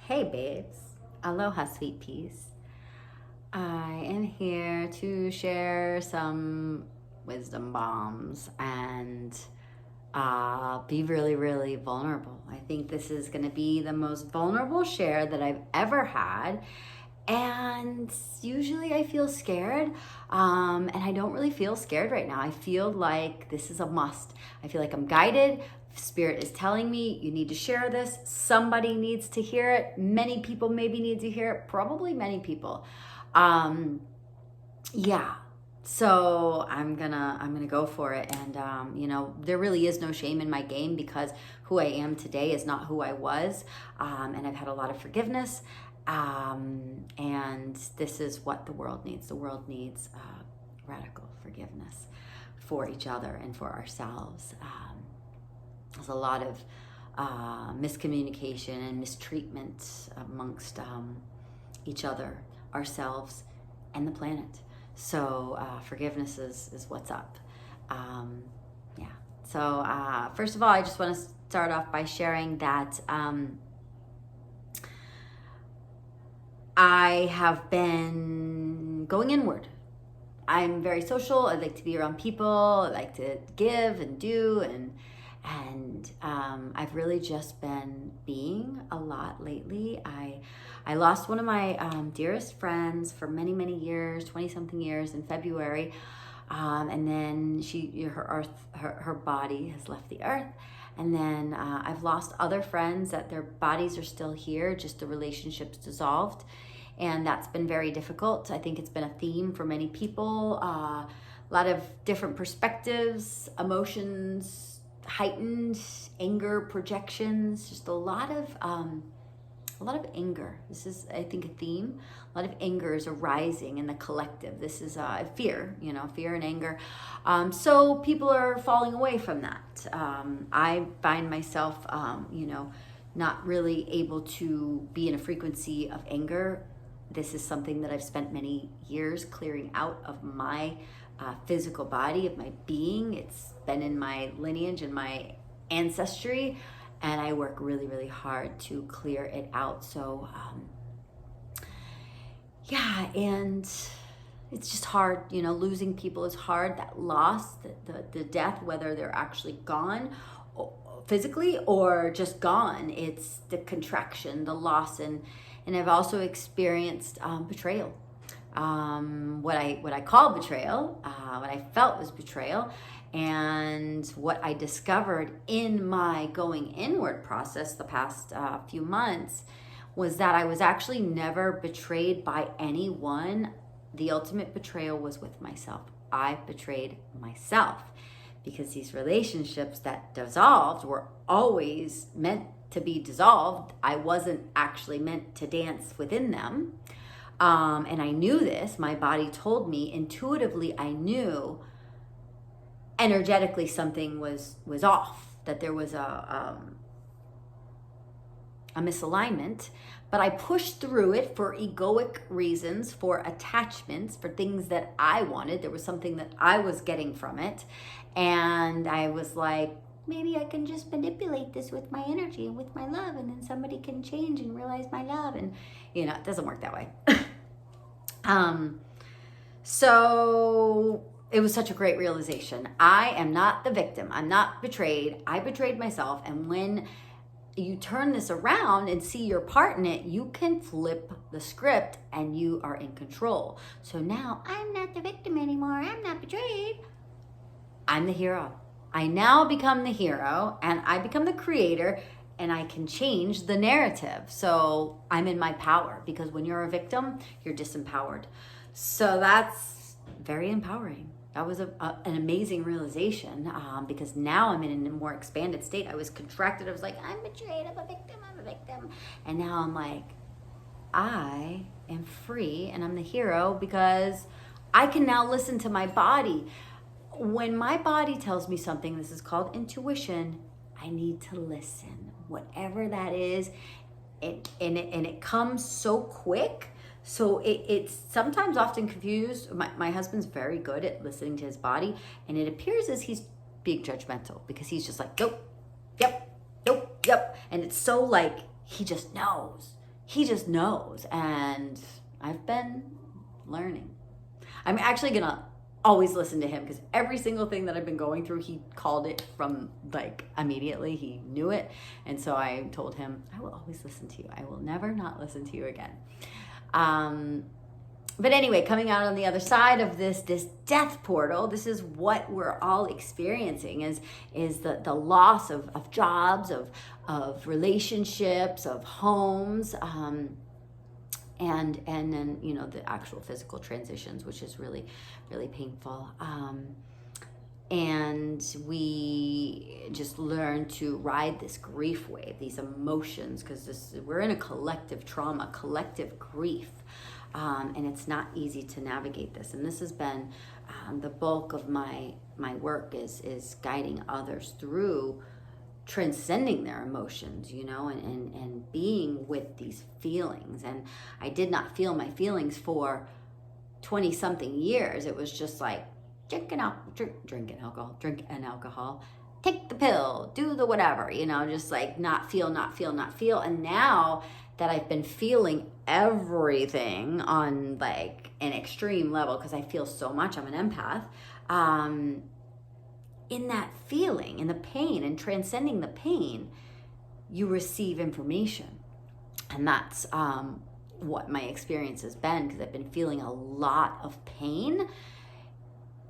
Hey babes, aloha sweet peas. I am here to share some wisdom bombs and be really, really vulnerable. I think this is going to be the most vulnerable share that I've ever had. And usually I feel scared, and I don't really feel scared right now. I feel like this is a must. I feel like I'm guided. Spirit is telling me you need to share this. Somebody needs to hear it. Many people maybe need to hear it. Probably many people. Yeah. So I'm gonna go for it. And there really is no shame in my game because who I am today is not who I was. And I've had a lot of forgiveness. And this is what the world needs. The world needs radical forgiveness for each other and for ourselves. There's a lot of miscommunication and mistreatment amongst each other, ourselves, and the planet. So forgiveness is what's up. Yeah. So first of all, I just want to start off by sharing that I have been going inward. I'm very social. I like to be around people. I like to give and do, and I've really just been being a lot lately. I lost one of my dearest friends for many, many years, 20-something years in February, and then her body has left the earth. And then I've lost other friends that their bodies are still here, just the relationships dissolved. And that's been very difficult. I think it's been a theme for many people. A lot of different perspectives, emotions, heightened anger, projections, just a lot of anger. This is, I think, a theme. A lot of anger is arising in the collective. This is fear, fear and anger. So people are falling away from that. I find myself, not really able to be in a frequency of anger. This is something that I've spent many years clearing out of my physical body, of my being. It's been in my lineage and my ancestry, and I work really, really hard to clear it out. So, and it's just hard, losing people is hard. That loss, the death, whether they're actually gone physically or just gone, it's the contraction, the loss, and I've also experienced betrayal. What I call betrayal, what I felt was betrayal, and what I discovered in my going inward process the past few months was that I was actually never betrayed by anyone. The ultimate betrayal was with myself. I betrayed myself because these relationships that dissolved were always meant to be dissolved. I wasn't actually meant to dance within them. And I knew this. My body told me intuitively. I knew energetically something was off, that there was a misalignment, but I pushed through it for egoic reasons, for attachments, for things that I wanted. There was something that I was getting from it. And I was like, maybe I can just manipulate this with my energy and with my love, and then somebody can change and realize my love. And, it doesn't work that way. So it was such a great realization. I am not the victim. I'm not betrayed. I betrayed myself. And when you turn this around and see your part in it, you can flip the script and you are in control. So now I'm not the victim anymore. I'm not betrayed. I'm the hero. I now become the hero, and I become the creator, and I can change the narrative. So I'm in my power, because when you're a victim, you're disempowered. So that's very empowering. That was an amazing realization, because now I'm in a more expanded state. I was contracted. I was like, I'm betrayed. I'm a victim. And now I'm like, I am free, and I'm the hero, because I can now listen to my body. When my body tells me something, this is called intuition, I need to listen, whatever that is. It comes so quick. So it's sometimes often confused. My husband's very good at listening to his body, and it appears as he's being judgmental, because he's just like, nope, yep, nope, yep. And it's so like, he just knows. he just knows. And I've been learning. I'm actually gonna always listen to him, because every single thing that I've been going through, he called it from like immediately. He knew it. And so I told him, I will always listen to you. I will never not listen to you again. But anyway, coming out on the other side of this death portal, this is what we're all experiencing, is the loss of jobs, of relationships, of homes, and then, you know, the actual physical transitions, which is really, really painful. And we just learn to ride this grief wave, these emotions, because we're in a collective trauma, collective grief. And it's not easy to navigate this. And this has been the bulk of my work is guiding others through transcending their emotions, you know, and being with these feelings. And I did not feel my feelings for 20 something years. It was just like, drink an alcohol, take the pill, do the whatever, you know, just like not feel. And now that I've been feeling everything on like an extreme level, because I feel so much, I'm an empath, in that feeling, in the pain and transcending the pain, you receive information. And that's what my experience has been, because I've been feeling a lot of pain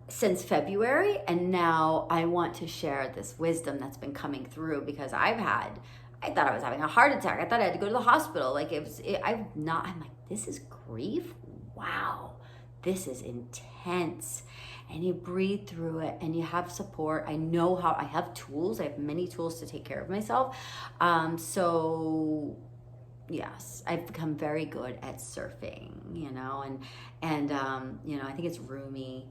since February. And now I want to share this wisdom that's been coming through, because I thought I was having a heart attack. I thought I had to go to the hospital. Like I'm like, this is grief? Wow, this is intense. And you breathe through it, and you have support. I have tools. I have many tools to take care of myself. So yes, I've become very good at surfing, you know, and you know, I think it's Rumi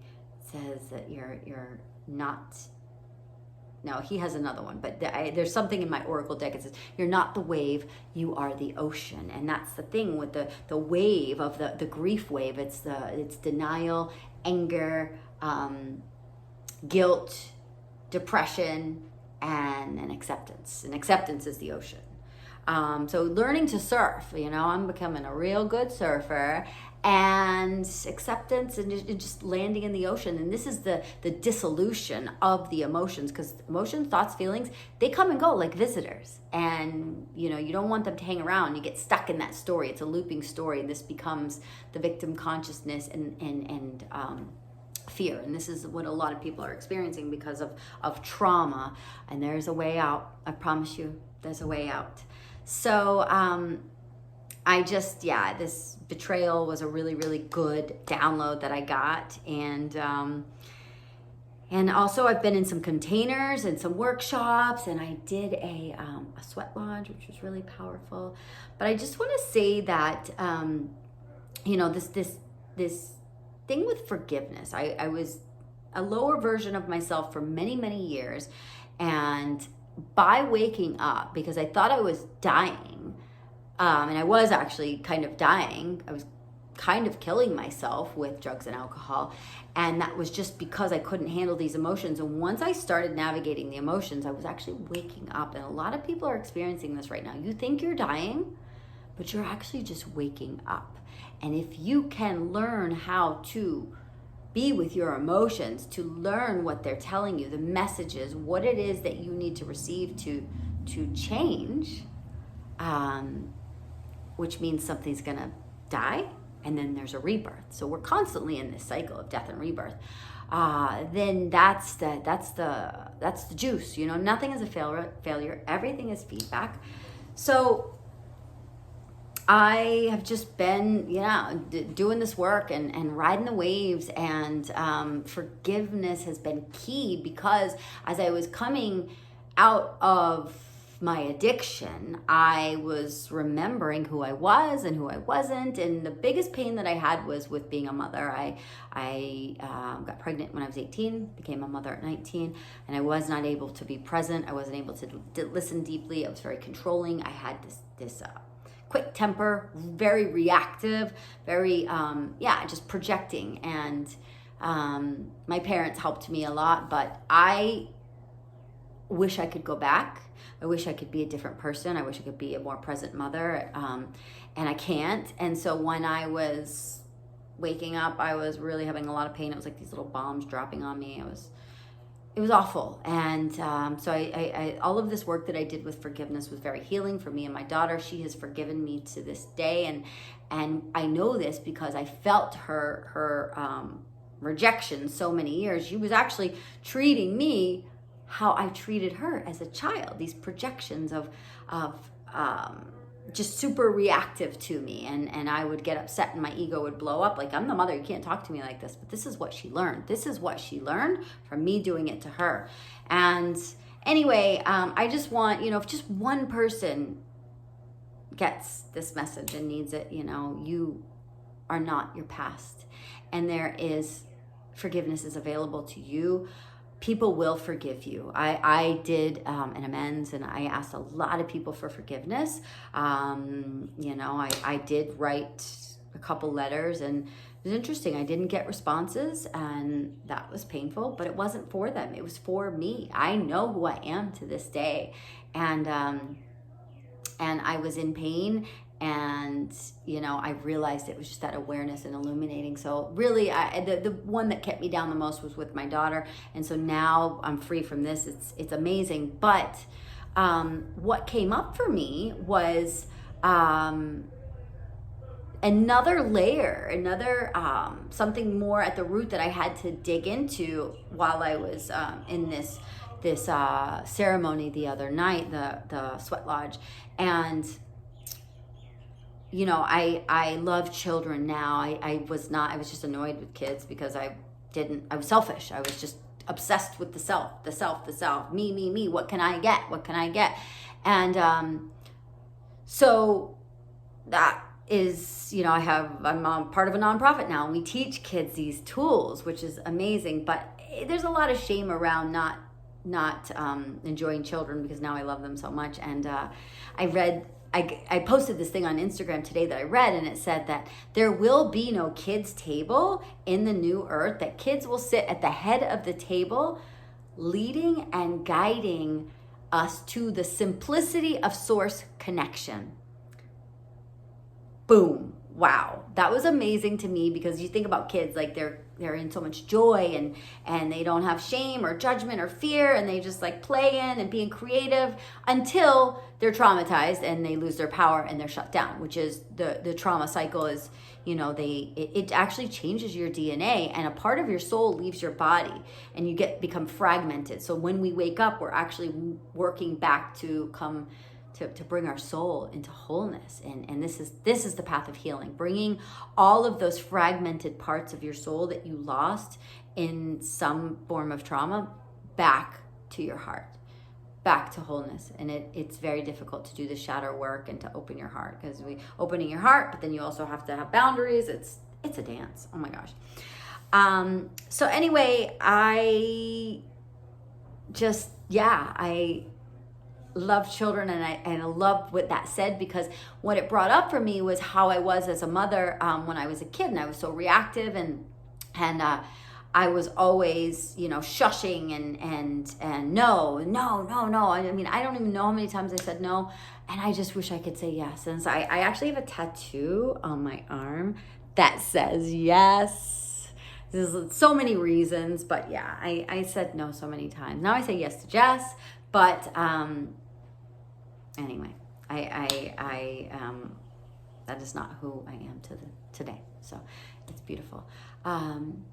says that you're not, no, he has another one, but there's something in my oracle deck. It says, you're not the wave, you are the ocean. And that's the thing with the wave of the grief wave. It's denial, anger, guilt, depression, and an acceptance. And acceptance is the ocean. So learning to surf, you know, I'm becoming a real good surfer, and acceptance and just landing in the ocean. And this is the dissolution of the emotions, because emotions, thoughts, feelings, they come and go like visitors. And, you know, you don't want them to hang around. You get stuck in that story. It's a looping story. And this becomes the victim consciousness and fear. And this is what a lot of people are experiencing because of trauma. And there's a way out. I promise you, there's a way out. So, this betrayal was a really, really good download that I got. And also I've been in some containers and some workshops, and I did a sweat lodge, which was really powerful. But I just want to say that, you know, this thing with forgiveness, I was a lower version of myself for many, many years. And by waking up, because I thought I was dying, and I was actually kind of dying. I was kind of killing myself with drugs and alcohol. And that was just because I couldn't handle these emotions. And once I started navigating the emotions, I was actually waking up. And a lot of people are experiencing this right now. You think you're dying, but you're actually just waking up. And if you can learn how to be with your emotions, to learn what they're telling you, the messages, what it is that you need to receive to change, which means something's gonna die, and then there's a rebirth. So we're constantly in this cycle of death and rebirth. Then that's the juice. You know, nothing is a failure. Everything is feedback. So I have just been, doing this work and riding the waves, and forgiveness has been key, because as I was coming out of my addiction, I was remembering who I was and who I wasn't. And the biggest pain that I had was with being a mother. I got pregnant when I was 18, became a mother at 19, and I was not able to be present. I wasn't able to listen deeply. I was very controlling. I had this quick temper, very reactive, very, just projecting. And my parents helped me a lot, but I wish I could go back. I wish I could be a different person. I wish I could be a more present mother, and I can't. And so when I was waking up, I was really having a lot of pain. It was like these little bombs dropping on me. It was awful. And so I all of this work that I did with forgiveness was very healing for me and my daughter. She has forgiven me to this day, and I know this because I felt her rejection so many years. She was actually treating me how I treated her as a child. These projections of just super reactive to me, and I would get upset and my ego would blow up, like, I'm the mother, you can't talk to me like this. But this is what she learned. This is what she learned from me doing it to her. And anyway, I just want, if just one person gets this message and needs it, you are not your past, and there is forgiveness is available to you. People will forgive you. I did an amends, and I asked a lot of people for forgiveness. I did write a couple letters, and it was interesting. I didn't get responses, and that was painful, but it wasn't for them. It was for me. I know who I am to this day. And I was in pain, and I realized it was just that awareness and illuminating. So really, the one that kept me down the most was with my daughter, and so now I'm free from this. It's amazing. But what came up for me was another layer, something more at the root that I had to dig into while I was in this ceremony the other night, the sweat lodge. And I love children now. I was just annoyed with kids because I was selfish. I was just obsessed with the self, me, what can I get? And so that is, I'm part of a nonprofit now, and we teach kids these tools, which is amazing. But there's a lot of shame around not enjoying children, because now I love them so much. And I posted this thing on Instagram today that I read, and it said that there will be no kids' table in the new earth, that kids will sit at the head of the table, leading and guiding us to the simplicity of source connection. Boom. Wow. That was amazing to me, because you think about kids, like they're in so much joy, and they don't have shame or judgment or fear, and they just like play in and being creative until they're traumatized and they lose their power and they're shut down, which is the trauma cycle. Is it actually changes your DNA, and a part of your soul leaves your body, and you become fragmented. So when we wake up, we're actually working back to come to bring our soul into wholeness. And this is the path of healing, bringing all of those fragmented parts of your soul that you lost in some form of trauma back to your heart, back to wholeness. And it's very difficult to do the shadow work and to open your heart, because opening your heart, but then you also have to have boundaries. It's a dance. Oh my gosh. So anyway, I love children, and I love what that said, because what it brought up for me was how I was as a mother when I was a kid, and I was so reactive, and I was always shushing and no. I mean, I don't even know how many times I said no, and I just wish I could say yes. And so I actually have a tattoo on my arm that says yes. There's so many reasons, but yeah, I said no so many times. Now I say yes to Jess. But anyway, I that is not who I am today. So it's beautiful. And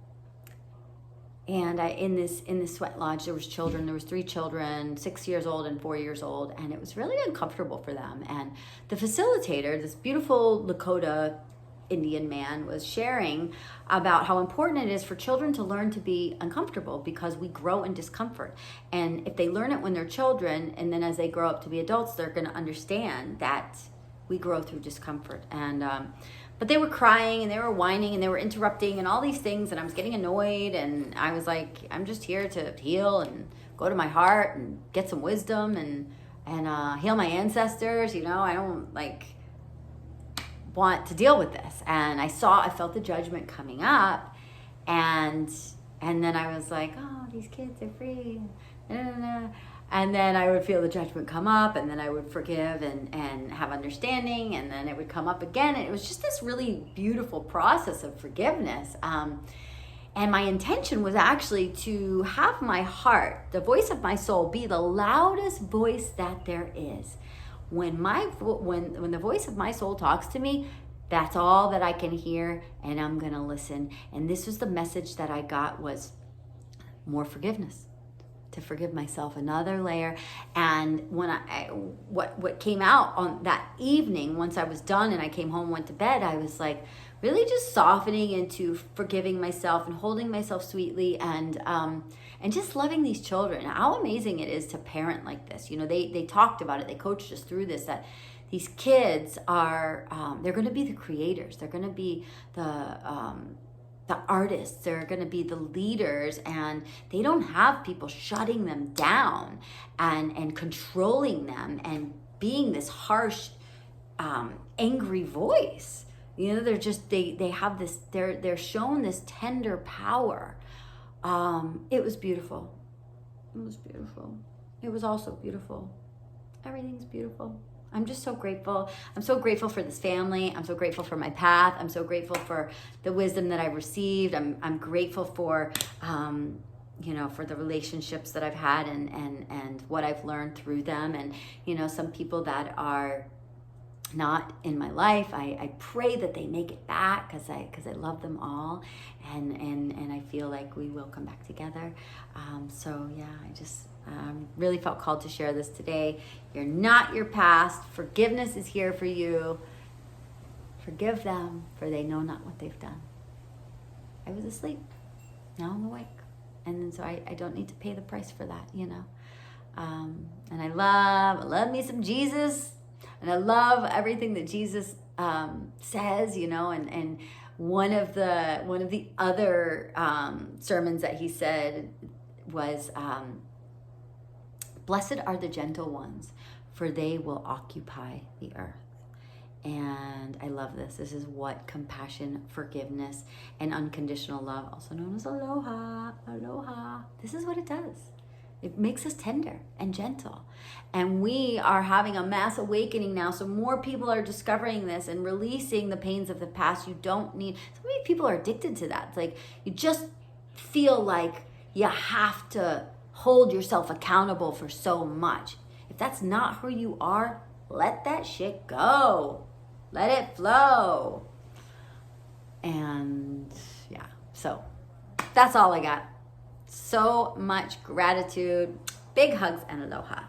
in this sweat lodge, there was children. There was 3 children, 6 years old and 4 years old, and it was really uncomfortable for them. And the facilitator, this beautiful Lakota Indian man, was sharing about how important it is for children to learn to be uncomfortable, because we grow in discomfort. And if they learn it when they're children, and then as they grow up to be adults, they're going to understand that we grow through discomfort. And but they were crying, and they were whining, and they were interrupting, and all these things, and I was getting annoyed, and I was like, I'm just here to heal and go to my heart and get some wisdom and heal my ancestors. I don't want to deal with this. And I felt the judgment coming up, and then I was like, oh, these kids are free. And then I would feel the judgment come up, and then I would forgive and have understanding, and then it would come up again. And it was just this really beautiful process of forgiveness. And my intention was actually to have my heart, the voice of my soul, be the loudest voice that there is. When the voice of my soul talks to me, that's all that I can hear, and I'm gonna listen. And this was the message that I got, was more forgiveness, to forgive myself, another layer. And when what came out on that evening, once I was done and I came home, went to bed, I was like really just softening into forgiving myself and holding myself sweetly, and just loving these children. How amazing it is to parent like this. You know, they talked about it, they coached us through this, that these kids are, they're going to be the creators. They're going to be the artists. They're going to be the leaders, and they don't have people shutting them down and controlling them and being this harsh, angry voice. You know, they're just, they have this, they're shown this tender power. It was beautiful. It was beautiful. It was also beautiful. Everything's beautiful. I'm just so grateful. I'm so grateful for this family. I'm so grateful for my path. I'm so grateful for the wisdom that I've received. I'm grateful for, for the relationships that I've had and what I've learned through them. And, some people that are not in my life, I pray that they make it back, because I love them all, and I feel like we will come back together. I just really felt called to share this today. You're not your past. Forgiveness is here for you. Forgive them, for they know not what they've done. I was asleep. Now I'm awake. And so I don't need to pay the price for that, And I love me some Jesus. And I love everything that Jesus says, and one of the other sermons that he said was, blessed are the gentle ones, for they will occupy the earth. And I love this. This is what compassion, forgiveness, and unconditional love, also known as aloha, this is what it does. It makes us tender and gentle. And we are having a mass awakening now. So more people are discovering this and releasing the pains of the past. You don't need, so many people are addicted to that. It's like, you just feel like you have to hold yourself accountable for so much. If that's not who you are, let that shit go. Let it flow. And so that's all I got. So much gratitude, big hugs, and aloha.